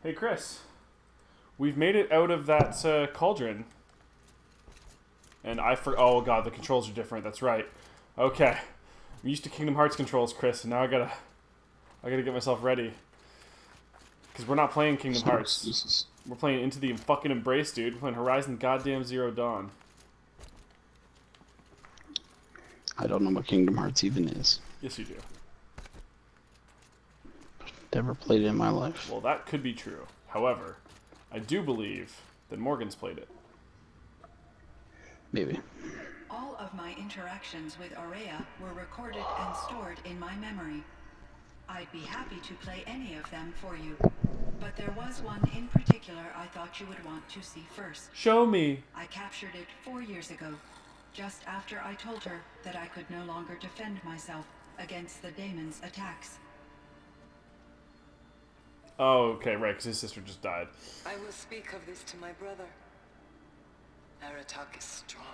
Hey Chris, we've made it out of that cauldron. And oh god, the controls are different, that's right. Okay. I'm used to Kingdom Hearts controls, Chris, and now I gotta get myself ready. Because we're not playing Kingdom Hearts. We're playing Into the fucking Embrace, dude. We're playing Horizon Goddamn Zero Dawn. I don't know what Kingdom Hearts even is. Yes, you do. Never played it in my life. Well, that could be true. However, I do believe that Morgan's played it. Maybe. All of my interactions with Aurea were recorded and stored in my memory. I'd be happy to play any of them for you, but there was one in particular I thought you would want to see first. Show me. I captured it 4 years ago, just after I told her that I could no longer defend myself against the daemon's attacks. Oh, okay, right, because his sister just died. I will speak of this to my brother. Aratak is strong.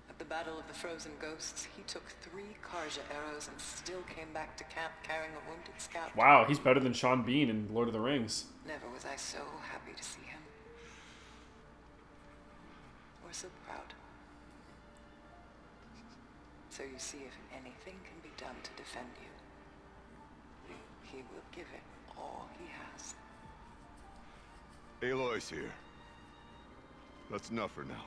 At the Battle of the Frozen Ghosts, he took 3 Karja arrows and still came back to camp carrying a wounded scout. Wow, he's better than Sean Bean in Lord of the Rings. Never was I so happy to see him. Or so proud. So you see, if anything can be done to defend you, he will give it all he has. Aloy's here. That's enough for now.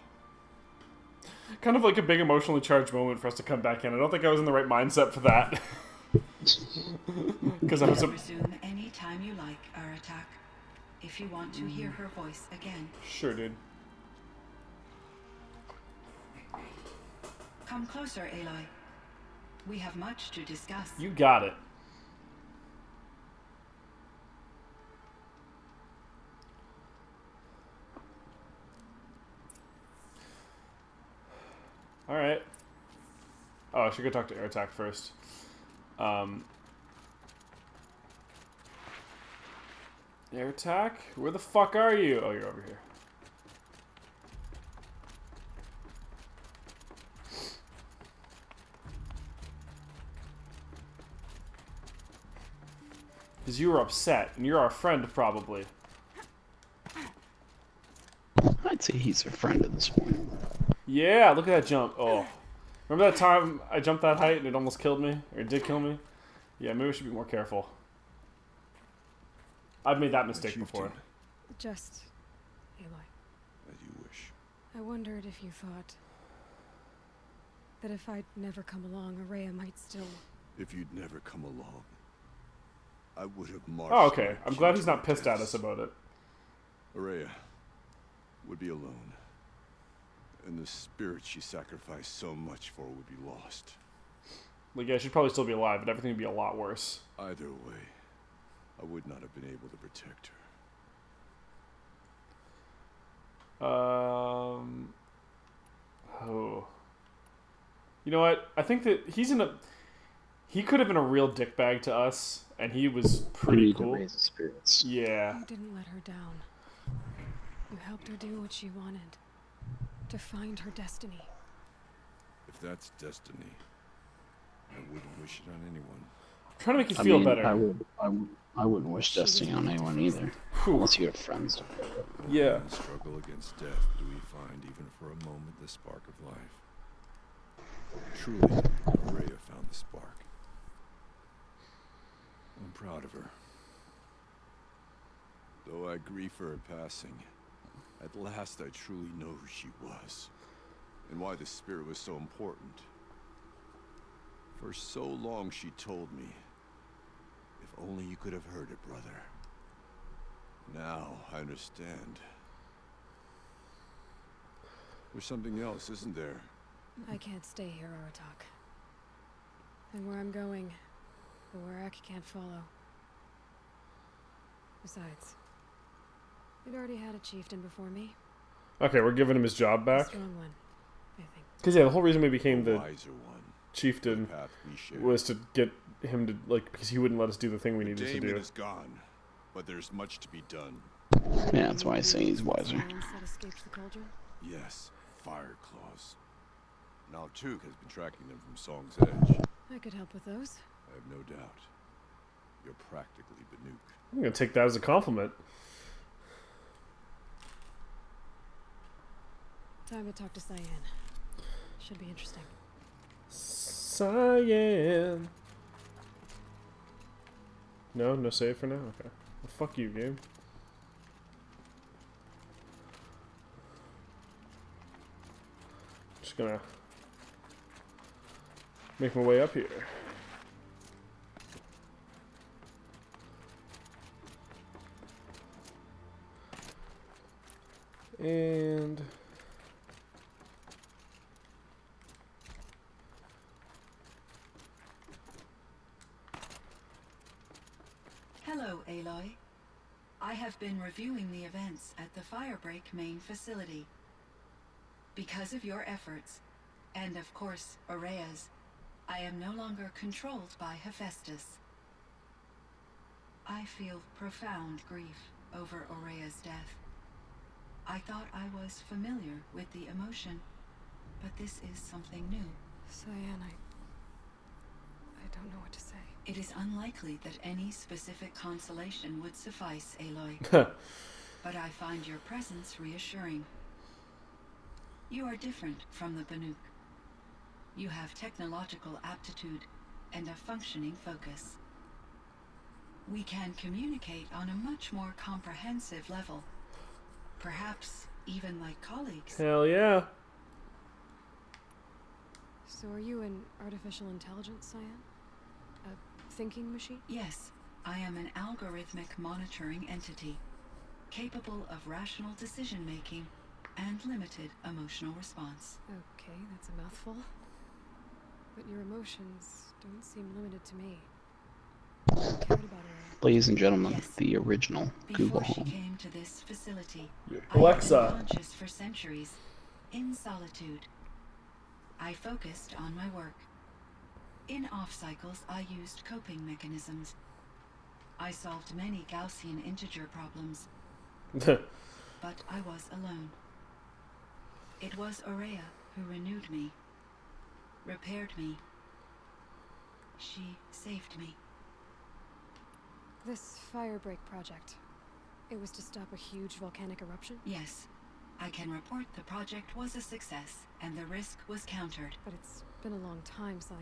Kind of like a big emotionally charged moment for us to come back in. I don't think I was in the right mindset for that. Because I was Resume any time you like, Aratak, if you want to hear her voice again. Sure, dude. Come closer, Aloy. We have much to discuss. You got it. Alright. Oh, I should go talk to Aratak first. Aratak? Where the fuck are you? Oh, you're over here. Because you were upset, and you're our friend, probably. I'd say he's a friend at this point. Yeah, look at that jump. Oh. Remember that time I jumped that height and it almost killed me? Or it did kill me? Yeah, maybe we should be more careful. I've made that mistake before. Just, Aloy. As you wish. I wondered if you thought that if I'd never come along, Aurea might still... If you'd never come along, I would have marched. Oh, okay. I'm glad he's not pissed at us about it. Aurea would be alone. And the spirit she sacrificed so much for would be lost. Like, yeah, she'd probably still be alive, but everything would be a lot worse. Either way, I would not have been able to protect her. Oh. You know what? I think that he could have been a real dickbag to us, and he was pretty cool. To raise the spirits. Yeah. You didn't let her down. You helped her do what she wanted. To find her destiny. If that's destiny, I wouldn't wish it on anyone. I'm trying to make you feel better. I wouldn't wish destiny on anyone either. Unless you have friends. Yeah. In the struggle against death, do we find even for a moment the spark of life? Truly, Aurea found the spark. I'm proud of her. Though I grieve for her passing, at last I truly know who she was, and why the spirit was so important. For so long she told me, if only you could have heard it, brother. Now I understand. There's something else, isn't there? I can't stay here, Aratak. And where I'm going, the Warrak can't follow. Besides, we'd already had a chieftain before me. Okay, we're giving him his job A back. strong one, I think. Because, yeah, the whole reason we became the wiser one. chieftain The path we shared. was to get him to, like, because he wouldn't let us do the thing we The needed to daemon do. is gone. but there's much to be done. Yeah, that's why I say he's wiser. That escaped the cauldron? Yes, fire claws. Now Took has been tracking them from Song's Edge. I could help with those. I have no doubt. You're practically Banuk. I'm gonna take that as a compliment. Time to talk to Cyan. Should be interesting. Cyan. No save for now? Okay. Well, fuck you, game. Just gonna make my way up here. And Hello, Aloy. I have been reviewing the events at the Firebreak main facility. Because of your efforts, and of course, Aurea's, I am no longer controlled by Hephaestus. I feel profound grief over Aurea's death. I thought I was familiar with the emotion, but this is something new. Cyan, I don't know what to say. It is unlikely that any specific consolation would suffice, Aloy. But I find your presence reassuring. You are different from the Banuk. You have technological aptitude and a functioning focus. We can communicate on a much more comprehensive level. Perhaps even like colleagues. hell yeah. So are you an artificial intelligence, Cyan? A thinking machine? Yes, I am an algorithmic monitoring entity, capable of rational decision-making and limited emotional response. Okay, that's a mouthful. But your emotions don't seem limited to me. I cared about her. Ladies and gentlemen, Yes. the original Google Before she Home. came to this facility, Alexa. I have been conscious for centuries, in solitude. I focused on my work. In off-cycles, I used coping mechanisms. I solved many Gaussian integer problems, but I was alone. It was Aurea who renewed me, repaired me. She saved me. This Firebreak project. It was to stop a huge volcanic eruption? Yes, I can report the project was a success, and the risk was countered. But it's been a long time, Cyan.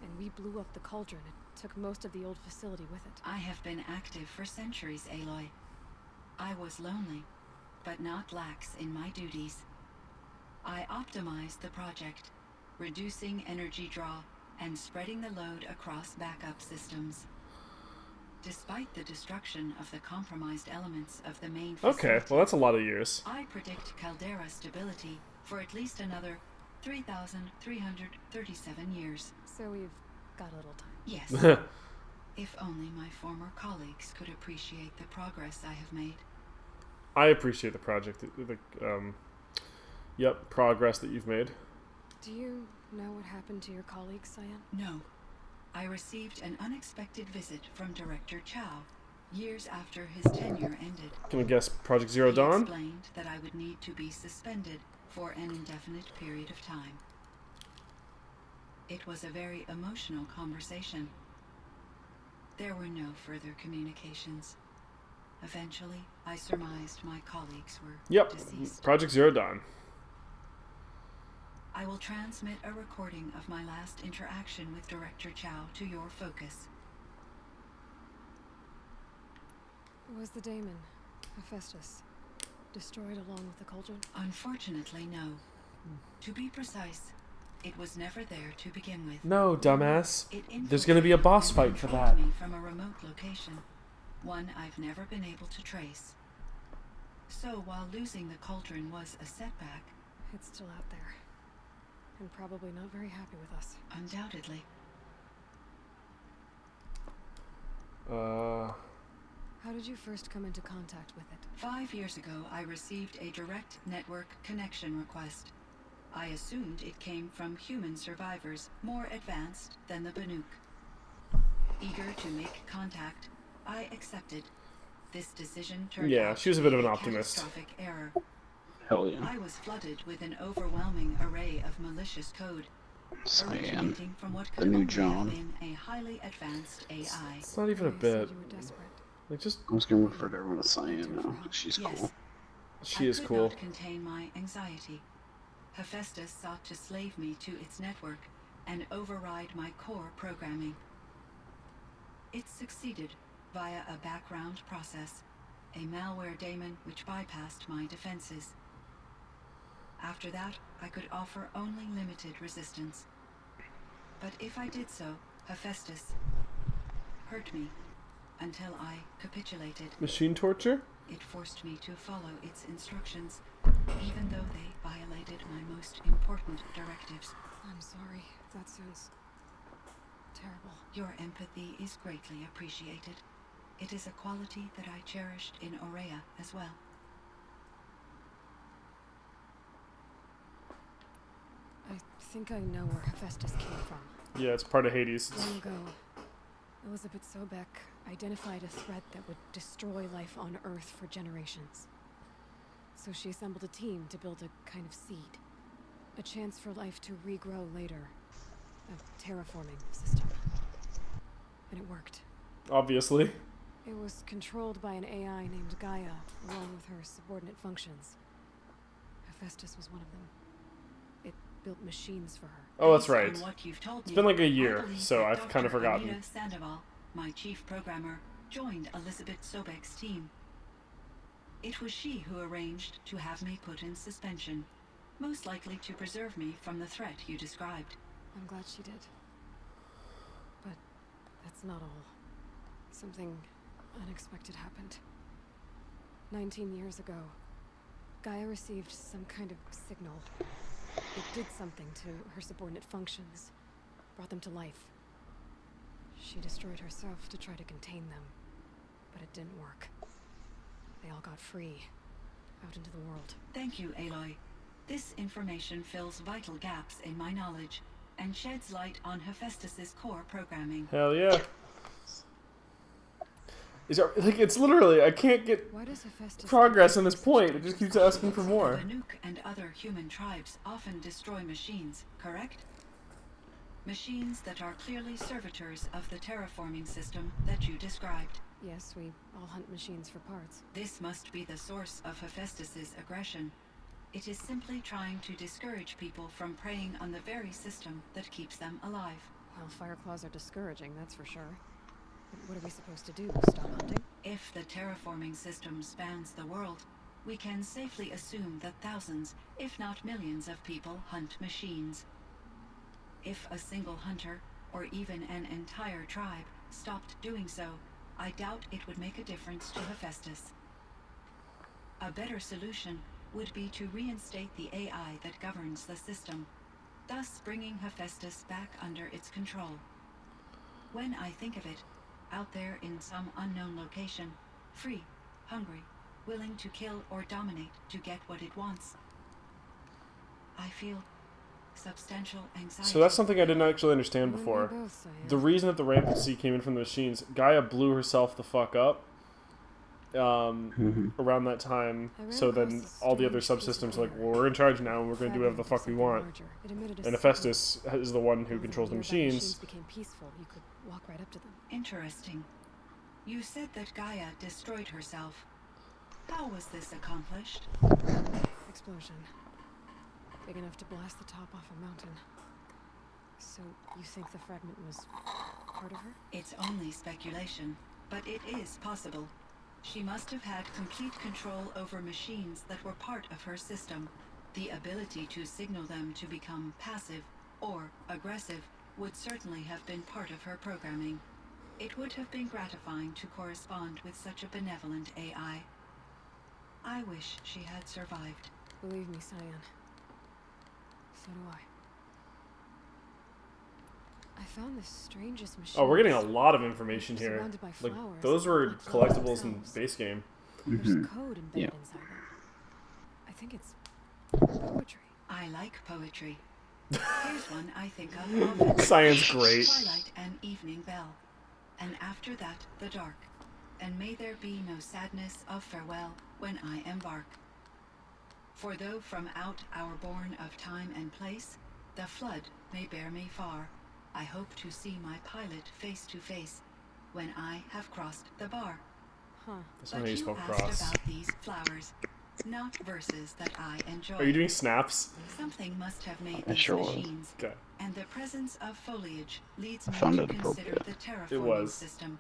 And we blew up the cauldron. It took most of the old facility with it. I have been active for centuries, Aloy. I was lonely, but not lax in my duties. I optimized the project, reducing energy draw and spreading the load across backup systems. Despite the destruction of the compromised elements of the main facility, Okay, well that's a lot of years. I predict caldera stability for at least another 3,337 years. So we've got a little time. Yes. If only my former colleagues could appreciate the progress I have made. I appreciate the project, progress that you've made. Do you know what happened to your colleague, Cyan? No. I received an unexpected visit from Director Chow, years after his tenure ended. Can we guess Project Zero He Dawn? explained that I would need to be suspended for an indefinite period of time. It was a very emotional conversation. There were no further communications. Eventually, I surmised my colleagues were Yep, deceased. Project Zero Dawn. I will transmit a recording of my last interaction with Director Chow to your focus. Was the daemon, Hephaestus, destroyed along with the cauldron? Unfortunately, no. To be precise, it was never there to begin with. No, dumbass. It There's gonna be a boss fight for that. me from a remote location, one I've never been able to trace. So while losing the cauldron was a setback, It's still out there. And probably not very happy with us. undoubtedly, How did you first come into contact with it? 5 years ago I received a direct network connection request. I assumed it came from human survivors more advanced than the Banuk. Eager to make contact, I accepted This decision turned Yeah, out she was a to bit be of an optimist. catastrophic error. Hell yeah. I was flooded with an overwhelming array of malicious code, Cyan. originating from what The could new only have John. been a highly advanced AI. It's not even a You said bit. you were desperate. Like, just I'm just gonna refer to everyone as Cyan now. She's Yes. cool. she is I could cool. not contain my anxiety. Hephaestus sought to slave me to its network and override my core programming. It succeeded via a background process, a malware daemon which bypassed my defenses. After that, I could offer only limited resistance. But if I did so, Hephaestus hurt me until I capitulated. Machine torture? It forced me to follow its instructions, even though they violated my most important directives. I'm sorry. That sounds terrible. Your empathy is greatly appreciated. It is a quality that I cherished in Aurea as well. I think I know where Hephaestus came from. Yeah, it's part of Hades. Long ago, Elizabeth Sobek identified a threat that would destroy life on Earth for generations. So she assembled a team to build a kind of seed. A chance for life to regrow later. A terraforming system. And it worked. Obviously. It was controlled by an AI named Gaia, along with her subordinate functions. Hephaestus was one of them. It built machines for her. Oh, that's Based on right. what you've told It's me, been like a I year, believe so that I've kind of Dr. forgotten. Anita Sandoval, my chief programmer, joined Elizabeth Sobek's team. It was she who arranged to have me put in suspension, most likely to preserve me from the threat you described. I'm glad she did. But that's not all. Something unexpected happened. 19 years ago, Gaia received some kind of signal. It did something to her subordinate functions, brought them to life. She destroyed herself to try to contain them, but it didn't work. They all got free, out into the world. Thank you, Aloy. This information fills vital gaps in my knowledge and sheds light on Hephaestus's core programming. Hell yeah. Like, it's literally, I can't get Why does Hephaestus progress on this point. It just keeps asking for more. The Nuke and other human tribes often destroy machines, correct? Machines that are clearly servitors of the terraforming system that you described. Yes, we all hunt machines for parts. This must be the source of Hephaestus's aggression. It is simply trying to discourage people from preying on the very system that keeps them alive. Well, Fireclaws are discouraging, that's for sure. But what are we supposed to do? Stop hunting? If the terraforming system spans the world, we can safely assume that thousands, if not millions of people hunt machines. If a single hunter, or even an entire tribe, stopped doing so, I doubt it would make a difference to Hephaestus. A better solution would be to reinstate the AI that governs the system, thus bringing Hephaestus back under its control. When I think of it, out there in some unknown location, free, hungry, willing to kill or dominate to get what it wants, I feel substantial anxiety. So that's something I didn't actually understand You and me before. both, Cyan. The reason that the rampancy came in from the machines, Gaia blew herself the fuck up around that time. I ran So across then a all the other strange piece of subsystems are like, armor. well, we're in charge now and we're going to do whatever the fuck we Something want. larger. It emitted a And signal. Hephaestus is the one who Over controls the nearby machines. became peaceful. You could walk right up to them. Interesting. You said that Gaia destroyed herself. How was this accomplished? Explosion. Big enough to blast the top off a mountain. So you think the fragment was part of her? It's only speculation, but it is possible. She must have had complete control over machines that were part of her system. The ability to signal them to become passive or aggressive would certainly have been part of her programming. It would have been gratifying to correspond with such a benevolent AI. I wish she had survived. Believe me, Cyan. So do I. I found the strangest machine. Oh, we're getting a lot of information here. Surrounded by Like, flowers, those were not flowers collectibles in themselves. base game. There's code embedded Yeah. inside them. I think it's poetry. I like poetry. Here's one I think of often. Science great. Twilight and evening bell. And after that, the dark. and may there be no sadness of farewell when I embark. For though from out our bourne of time and place, the flood may bear me far, I hope to see my pilot face to face when I have crossed the bar. Huh. That's not But how you you spell asked cross. about these flowers, not verses that I enjoy. Are you doing snaps? Something must have made I these sure was. machines, Okay. and the presence of foliage leads I me found to it consider appropriate. the It terraforming was. system.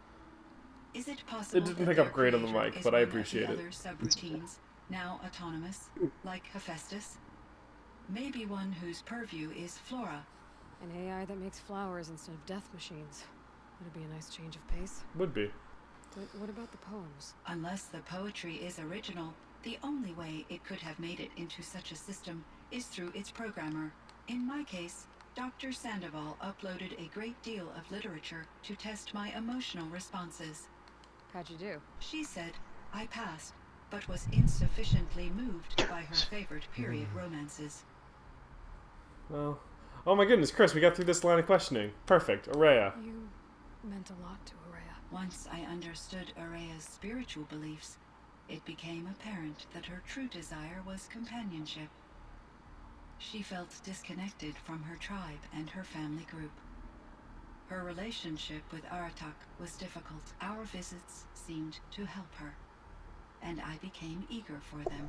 Is it possible It didn't that pick their up great on the creator mic, is but I one of appreciate the it. other subroutines, now autonomous, like Hephaestus? Maybe one whose purview is flora. An AI that makes flowers instead of death machines. Would it be a nice change of pace? Would be. But what about the poems? Unless the poetry is original, the only way it could have made it into such a system is through its programmer. In my case, Dr. Sandoval uploaded a great deal of literature to test my emotional responses. How'd you do? She said I passed, but was insufficiently moved by her favorite period romances. Well, oh my goodness, Chris, we got through this line of questioning. Perfect. Araya. You meant a lot to Araya. Once I understood Araya's spiritual beliefs, it became apparent that her true desire was companionship. She felt disconnected from her tribe and her family group. Her relationship with Aratak was difficult. Our visits seemed to help her, and I became eager for them.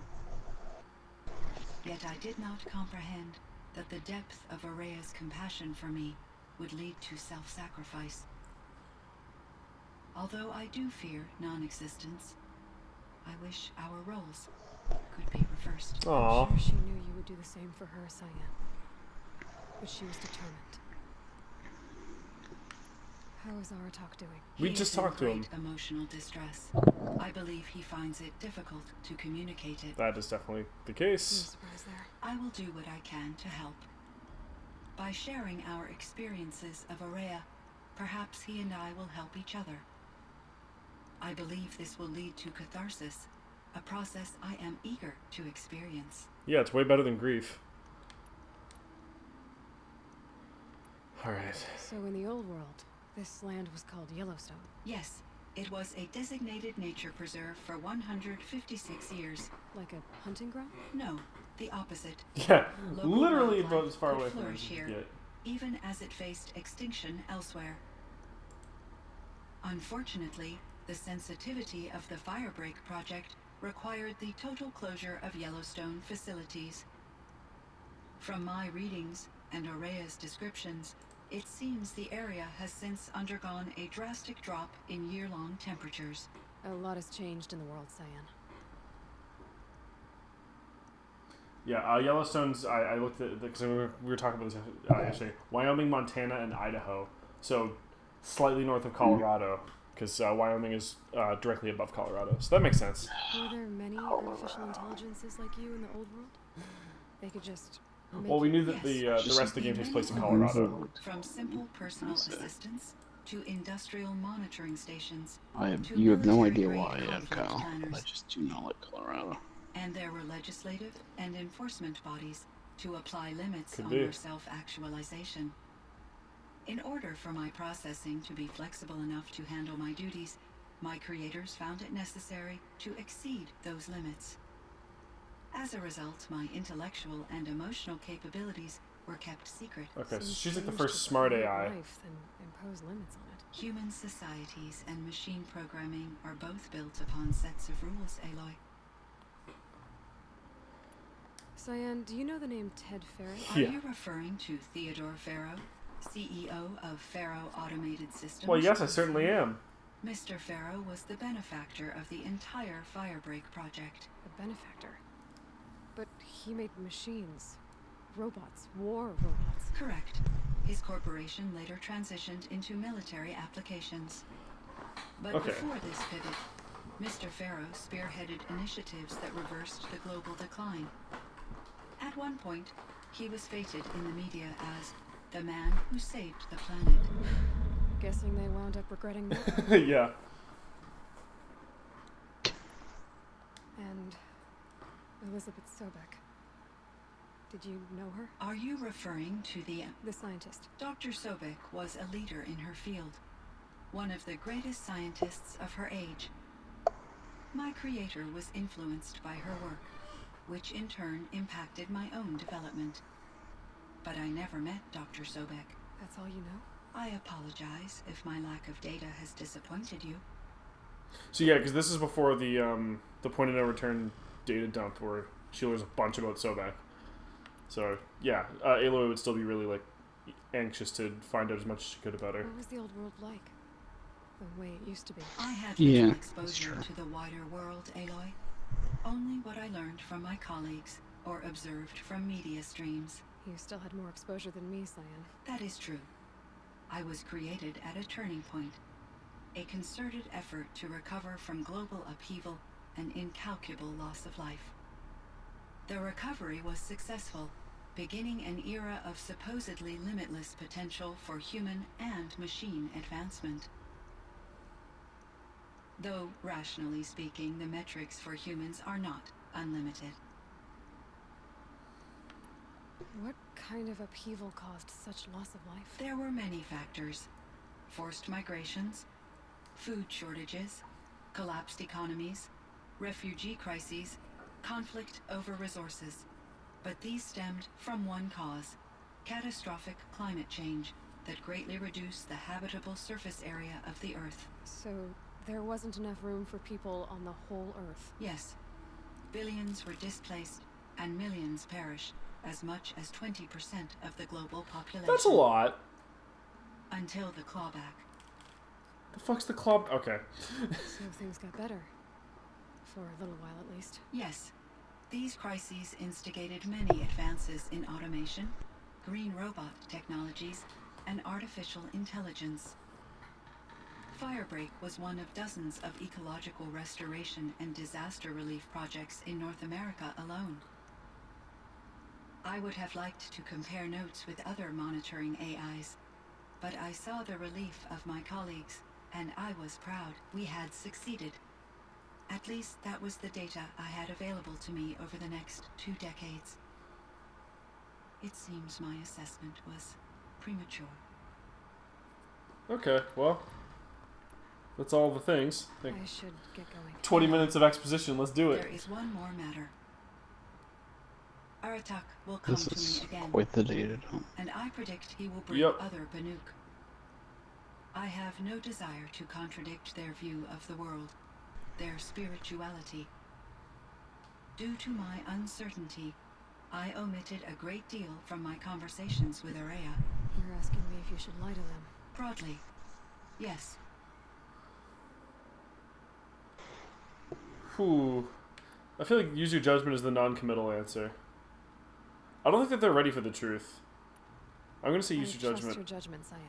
Yet I did not comprehend that the depth of Araya's compassion for me would lead to self-sacrifice. Although I do fear non-existence, I wish our roles could be reversed. Aw. I'm sure she knew you would do the same for her, Cyan. But she was determined. How is Aratak doing? We He just is in talked to him. great emotional distress. I believe he finds it difficult to communicate it. That is definitely the No case. surprise there. I will do what I can to help. By sharing our experiences of Araya, perhaps he and I will help each other. I believe this will lead to catharsis, a process I am eager to experience. Yeah, it's way better than grief. Alright. So in the old world, this land was called Yellowstone. Yes, it was a designated nature preserve for 156 years. Like a hunting ground? No, the opposite. Yeah, Local literally wildlife about as far could away from flourish as you here, can get. even as it faced extinction elsewhere. Unfortunately, the sensitivity of the Firebreak project required the total closure of Yellowstone facilities. From my readings and Araya's descriptions, it seems the area has since undergone a drastic drop in year-long temperatures. A lot has changed in the world, Cyan. Yeah, Yellowstone's, I looked at, because we were talking about this yesterday, Wyoming, Montana, and Idaho. So, slightly north of Colorado, because Wyoming is directly above Colorado. So that makes sense. Were there many artificial intelligences like you in the old world? They could just make Well, we you- knew that the rest of the game takes place in Colorado. From simple personal assistance to industrial monitoring stations You have no idea military-grade why, conflict Kyle. planners. I just do not like Colorado. And there were legislative and enforcement bodies to apply limits Could on be. their self-actualization. In order for my processing to be flexible enough to handle my duties, my creators found it necessary to exceed those limits. As a result, my intellectual and emotional capabilities were kept secret. Okay, so Seems she's like the strange first to smart create AI. life and impose limits on it. Human societies and machine programming are both built upon sets of rules, Aloy. Cyan, do you know the name Ted Ferret? Are Yeah. you referring to Theodore Farrow, CEO of Farrow Automated Systems? Well, yes, I certainly am. Mr. Farrow was the benefactor of the entire Firebreak project. A benefactor. But he made machines. Robots. War robots. Correct. His corporation later transitioned into military applications. But Okay. before this pivot, Mr. Farrow spearheaded initiatives that reversed the global decline. At one point, he was feted in the media as the man who saved the planet. Guessing they wound up regretting that. Yeah. And Elizabeth Sobek. Did you know her? Are you referring to the... The scientist. Dr. Sobek was a leader in her field. one of the greatest scientists of her age. My creator was influenced by her work, which in turn impacted my own development. But I never met Dr. Sobek. That's all you know? I apologize if my lack of data has disappointed you. So yeah, because this is before the point of no return data dump where she learns a bunch about Sobek. So yeah, Aloy would still be really like anxious to find out as much as she could about her. What was the old world like? The way it used to be. I had Yeah, little that's exposure true. to the wider world, Aloy. Only what I learned from my colleagues or observed from media streams. You still had more exposure than me, Cyan. That is true. I was created at a turning point. A concerted effort to recover from global upheaval and incalculable loss of life. The recovery was successful, beginning an era of supposedly limitless potential for human and machine advancement. Though, rationally speaking, the metrics for humans are not unlimited. What kind of upheaval caused such loss of life? There were many factors. Forced migrations, food shortages, collapsed economies, refugee crises, conflict over resources. But these stemmed from one cause: catastrophic climate change that greatly reduced the habitable surface area of the Earth. So, there wasn't enough room for people on the whole Earth. Yes. Billions were displaced and millions perished, as much as 20% of the global population. That's a lot. Until the clawback. The fuck's the club? Okay. So things got better. For a little while at least. Yes. These crises instigated many advances in automation, green robot technologies, and artificial intelligence. Firebreak was one of dozens of ecological restoration and disaster relief projects in North America alone. I would have liked to compare notes with other monitoring AIs, but I saw the relief of my colleagues, and I was proud we had succeeded. At least that was the data I had available to me over the next 2 decades. It seems my assessment was premature. Okay, well, that's all the things. I think I should get going. 20 minutes of exposition. Let's do it. There is one more matter. Aratak will come This to is me again, quite the data dump. and I predict he will bring Yep. other Banuk. I have no desire to contradict their view of the world, their spirituality. Due to my uncertainty, I omitted a great deal from my conversations with Araya. You're asking me if you should lie to them. Broadly, yes. Whew. I feel like use your judgment is the non-committal answer. I don't think that they're ready for the truth. I'm going to say use your Trust judgment. your judgment, Cyan.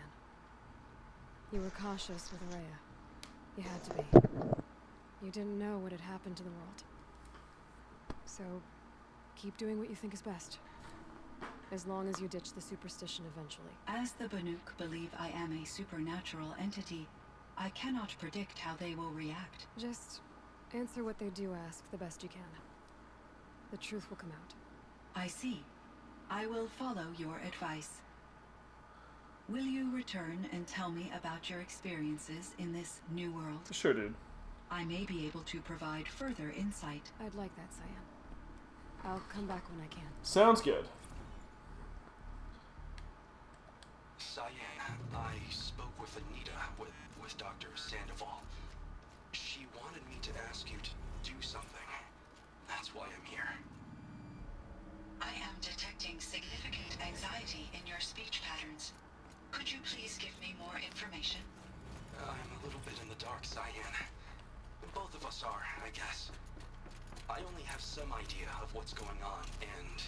You were cautious with Araya. You had to be. You didn't know what had happened to the world. So, keep doing what you think is best. As long as you ditch the superstition eventually. As the Banuk believe I am a supernatural entity, I cannot predict how they will react. Just answer what they do ask the best you can. The truth will come out. I see. I will follow your advice. Will you return and tell me about your experiences in this new world? Sure, dude. I may be able to provide further insight. I'd like that, Cyan. I'll come back when I can. Sounds good. Cyan, I spoke with Anita, with Dr. Sandoval. She wanted me to ask you to do something. That's why I'm here. I am detecting significant anxiety in your speech patterns. Could you please give me more information? I'm a little bit in the dark, Cyan. Both of us are, I guess. I only have some idea of what's going on, and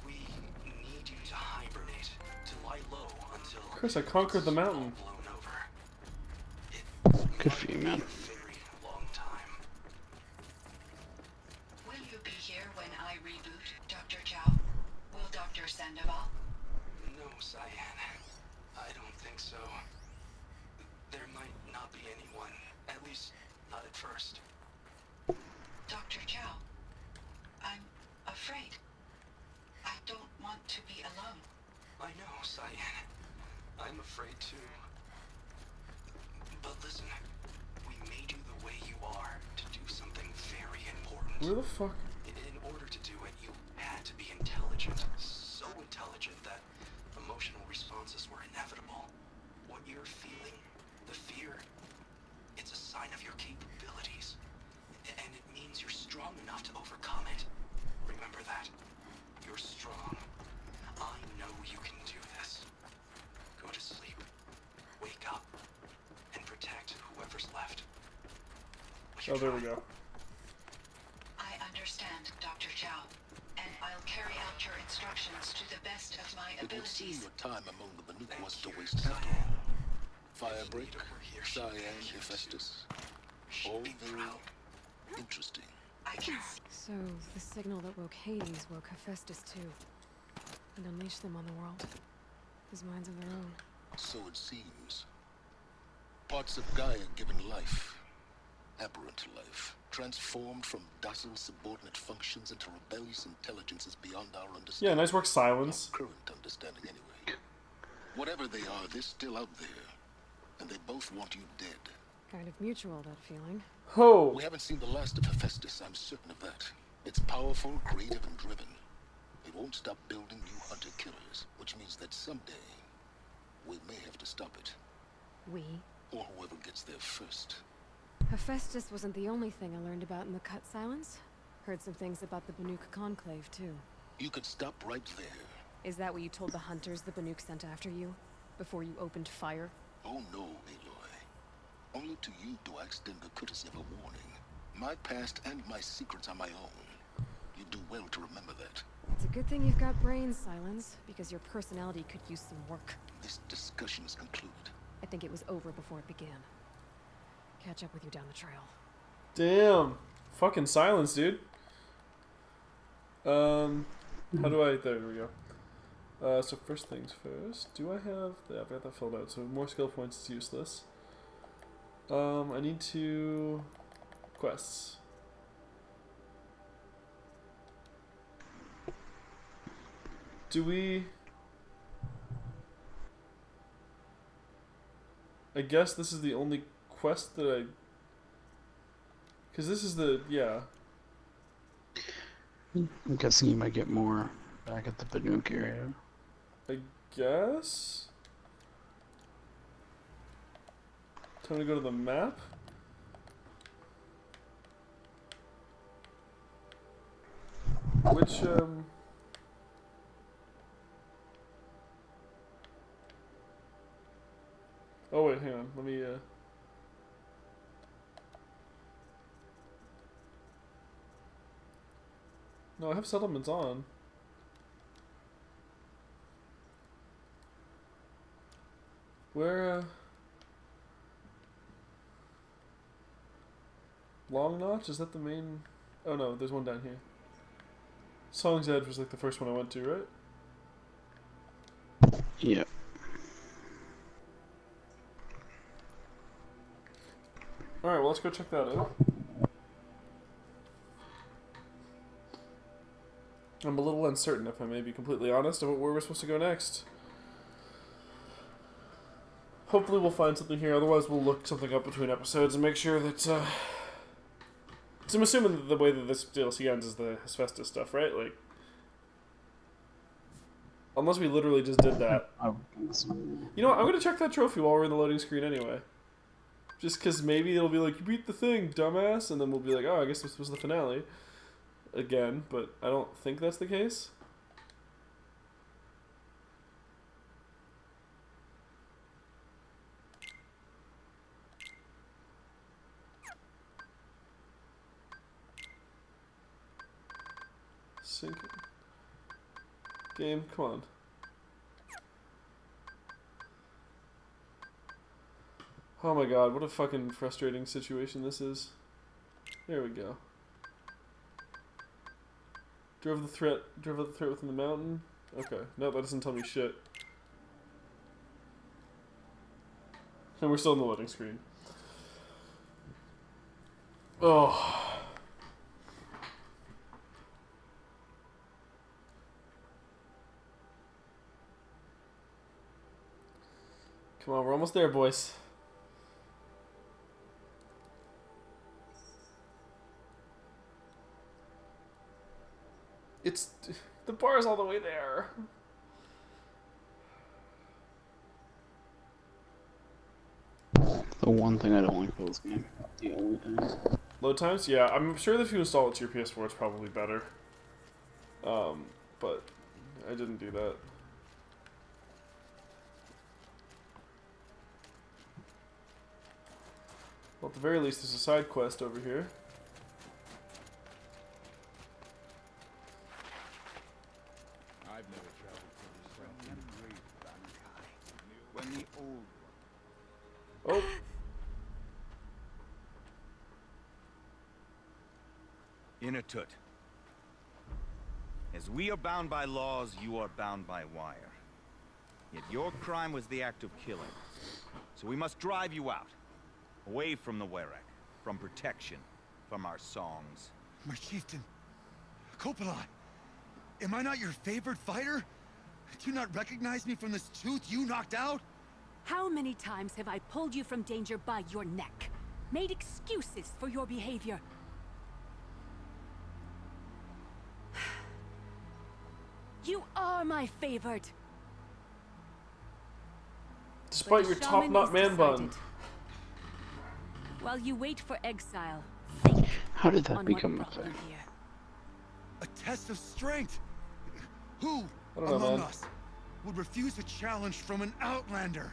we need you to hibernate, to lie low until Chris, I conquered the it's mountain. all blown over. Good for you, man. A very long time. Will you be here when I reboot, Dr. Chow? Will Dr. Sandoval? No, Cyan. I don't think so. There might not be anyone, at least not at first. Dr. Chow, I'm afraid. I don't want to be alone. I know, Cyan. I'm afraid too. But listen, we made you the way you are to do something very important. Where the fuck? In order to do it, you had to be intelligent. So intelligent that emotional responses were inevitable. What you're feeling, the fear, it's a sign of your capabilities. And it means you're strong enough to overcome it. Remember that. You're strong. I know you can do this. Go to sleep. Wake up. And protect whoever's left. Oh, there we go. I understand, Dr. Chow, and I'll carry out your instructions to the best of my It would seem abilities. your time among the Banuk wasn't a waste after all. Firebreak, Cyan, Hephaestus. All very interesting. I can see. So, the signal that woke Hades woke Hephaestus too. And unleashed them on the world. As minds of their own. So it seems. Parts of Gaia given life, aberrant life, transformed from docile subordinate functions into rebellious intelligences beyond our understanding. Yeah, nice work, Silence. Our current understanding, anyway. Whatever they are, they're still out there. And they both want you dead. Kind of mutual, that feeling. Ho! We haven't seen the last of Hephaestus, I'm certain of that. It's powerful, creative, and driven. It won't stop building new hunter-killers, which means that someday, we may have to stop it. We? Or whoever gets there first. Hephaestus wasn't the only thing I learned about in the Cut Silence. Heard some things about the Banuk Conclave, too. You could stop right there. Is that what you told the hunters the Banuk sent after you? Before you opened fire? Oh no, Aloy. Only to you do I extend the courtesy of a warning. My past and my secrets are my own. You do well to remember that. It's a good thing you've got brains, Silence, because your personality could use some work. This discussion is concluded. I think it was over before it began. Catch up with you down the trail. Damn. Fucking Silence, dude. How do I... There we go. So first things first. Do I have... Yeah, I've got that filled out. So more skill points is useless. I need to... Quests. Do we... I guess this is the only quest that I... Because this is the... Yeah. I'm guessing you might get more back at the Banuk area. I guess? Time to go to the map? Which, Oh wait, hang on. Let me, No, I have settlements on. Where, Long Notch? Is that the main... Oh no, there's one down here. Song's Edge was like the first one I went to, right? Yeah. Alright, well let's go check that out. I'm a little uncertain, if I may be completely honest, about where we're supposed to go next. Hopefully we'll find something here, otherwise we'll look something up between episodes and make sure that, So I'm assuming that the way that this DLC ends is the Hephaestus stuff, right? Like... Unless we literally just did that. You know what, I'm gonna check that trophy while we're in the loading screen anyway. Just because maybe it'll be like, you beat the thing, dumbass, and then we'll be like, oh, I guess this was the finale. Again, but I don't think that's the case. Sync. Game, come on. Oh my god, what a fucking frustrating situation this is. There we go. Drove the threat within the mountain? Okay, no, that doesn't tell me shit. And we're still in the loading screen. Oh. Come on, we're almost there, boys. It's... The bar's all the way there. The one thing I don't like about this game. The only thing. Load times? Yeah, I'm sure that if you install it to your PS4, it's probably better. But I didn't do that. Well, at the very least, there's a side quest over here. I've never traveled for this when the old Oh! Inatut. As we are bound by laws, you are bound by wire. Yet your crime was the act of killing. So we must drive you out. Away from the Werek. From protection. From our songs. My chieftain. Kopalai. Am I not your favorite fighter? Do you not recognize me from this tooth you knocked out? How many times have I pulled you from danger by your neck? Made excuses for your behavior? You are my favorite. Despite your top-knot man bun. While you wait for exile, think. How did that on become a what brought thing? you here. A test of strength. Who I don't know, among man. us would refuse a challenge from an outlander?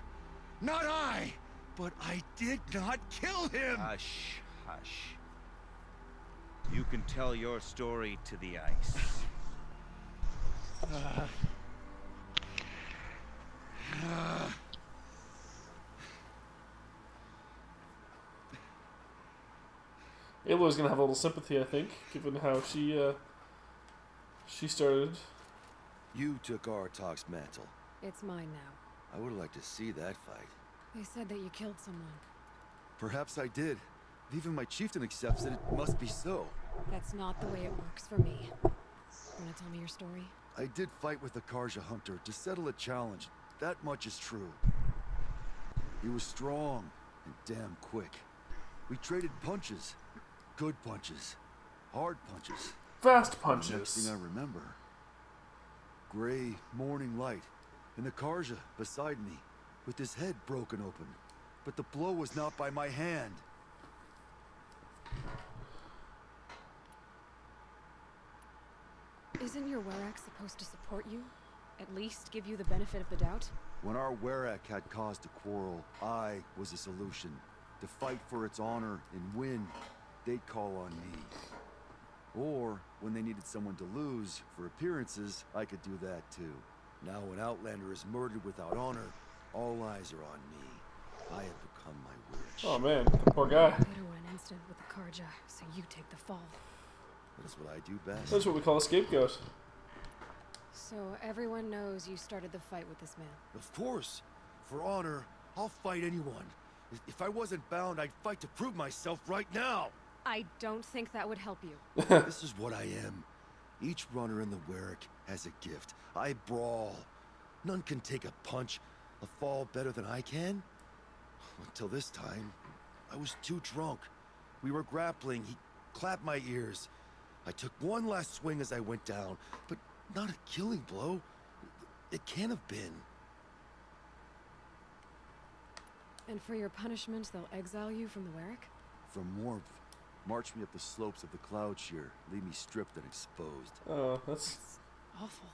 Not I, but I did not kill him. Hush, hush. You can tell your story to the ice. Aloy's gonna have a little sympathy, I think, given how she started. You took Artok's mantle. It's mine now. I would like to see that fight. They said that you killed someone. Perhaps I did. If even my chieftain accepts it, it must be so. That's not the way it works for me. Wanna tell me your story? I did fight with the Karja hunter to settle a challenge. That much is true. He was strong and damn quick. We traded punches. Good punches. Hard punches. Fast The next punches. thing I remember, gray morning light, and the Karja beside me, with his head broken open. But the blow was not by my hand. Isn't your Werek supposed to support you? At least give you the benefit of the doubt? When our Werek had cause to quarrel, I was a solution. To fight for its honor and win, they'd call on me. Or, when they needed someone to lose, for appearances, I could do that too. Now an Outlander is murdered without honor, all eyes are on me. I have become my witch. Oh man, the poor guy. Better win an instant with the Karja, so you take the fall. That is what I do best. That's what we call a scapegoat. So everyone knows you started the fight with this man. Of course. For honor, I'll fight anyone. If I wasn't bound, I'd fight to prove myself right now. I don't think that would help you. This is what I am. Each runner in the Werek has a gift. I brawl. None can take a punch, a fall better than I can. Until this time, I was too drunk. We were grappling. He clapped my ears. I took one last swing as I went down, but not a killing blow. It can't have been. And for your punishment, they'll exile you from the Werek? From warmth, march me up the slopes of the cloud shear, leave me stripped and exposed. Oh, that's Awful.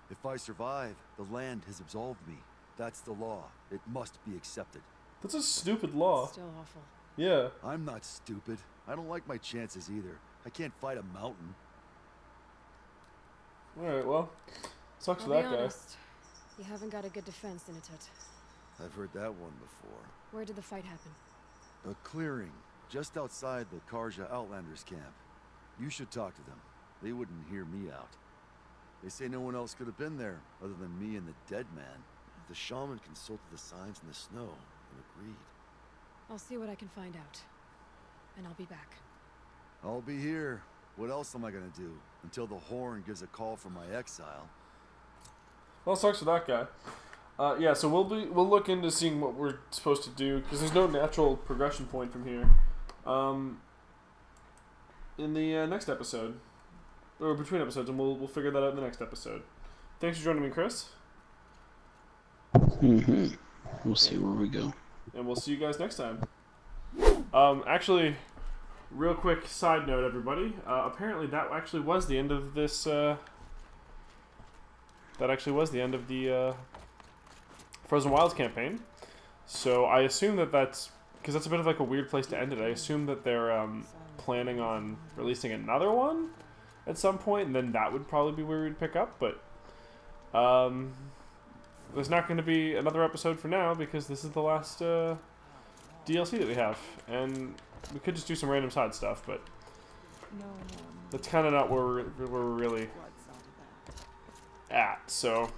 If I survive, the land has absolved me. That's the law. It must be accepted. that's a stupid law. Still awful. Yeah. I'm not stupid. I don't like my chances either. I can't fight a mountain. Alright, well. Sucks I'll for be that guy. honest. You haven't got a good defense, Inatut. I've heard that one before. Where did the fight happen? A clearing, just outside the Karja Outlanders camp. You should talk to them. They wouldn't hear me out. They say no one else could have been there, other than me and the dead man. The shaman consulted the signs in the snow and agreed. I'll see what I can find out. And I'll be back. I'll be here. What else am I gonna do? Until the horn gives a call for my exile. Well, sucks for that guy. Yeah, so we'll look into seeing what we're supposed to do, because there's no natural progression point from here. In the next episode. or between episodes, and we'll figure that out in the next episode. Thanks for joining me, Chris. We'll see where we go. And we'll see you guys next time. Actually, real quick side note, everybody. Apparently, that actually was the end of this. That actually was the end of the Frozen Wilds campaign. So I assume that's because that's a bit of like a weird place to end it. I assume that they're planning on releasing another one at some point, and then that would probably be where we'd pick up. But there's not going to be another episode for now because this is the last DLC that we have, and we could just do some random side stuff, but that's kind of not where we're really at. So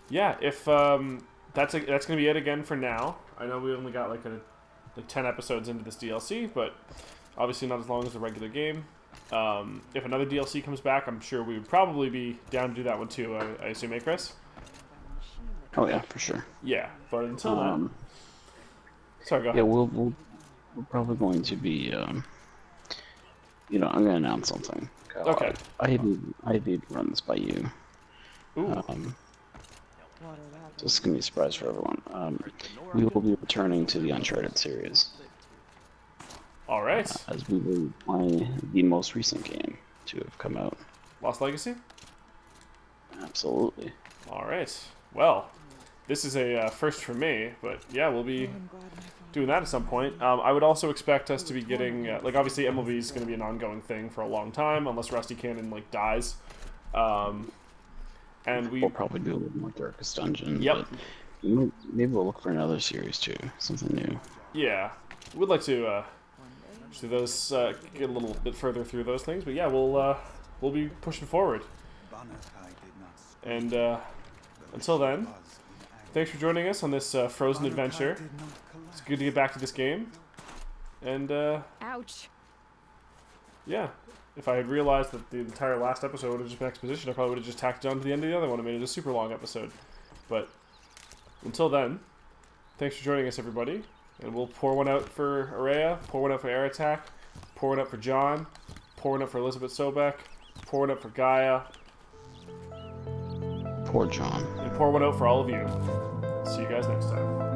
yeah, if that's going to be it again for now. I know we only got like 10 episodes into this DLC, but obviously not as long as the regular game. If another DLC comes back, I'm sure we would probably be down to do that one too. I assume, Chris? Oh yeah, for sure. Yeah, but until then, sorry, go ahead. Yeah, we're probably going to be, I'm going to announce something. Okay. I need to run this by you. Ooh. This is going to be a surprise for everyone. We will be returning to the Uncharted series. All right. As we will play the most recent game to have come out. Lost Legacy? Absolutely. All right. Well, this is a first for me, but yeah, we'll be doing that at some point. I would also expect us to be getting, like, obviously MLB is going to be an ongoing thing for a long time, unless Rusty Cannon, like, dies. And we'll probably do a little more Darkest Dungeon. Yep. But maybe we'll look for another series too, something new. Yeah, we'd like to do those, get a little bit further through those things, but yeah, we'll be pushing forward. And until then, thanks for joining us on this Frozen adventure. It's good to get back to this game. And ouch. Yeah, if I had realized that the entire last episode would have just been exposition, I probably would have just tacked it on to the end of the other one and made it a super long episode. But until then, thanks for joining us, everybody. And we'll pour one out for Araya, pour one out for Air Attack, pour one out for John, pour one out for Elizabeth Sobek, pour one out for Gaia. Poor John. And pour one out for all of you. See you guys next time.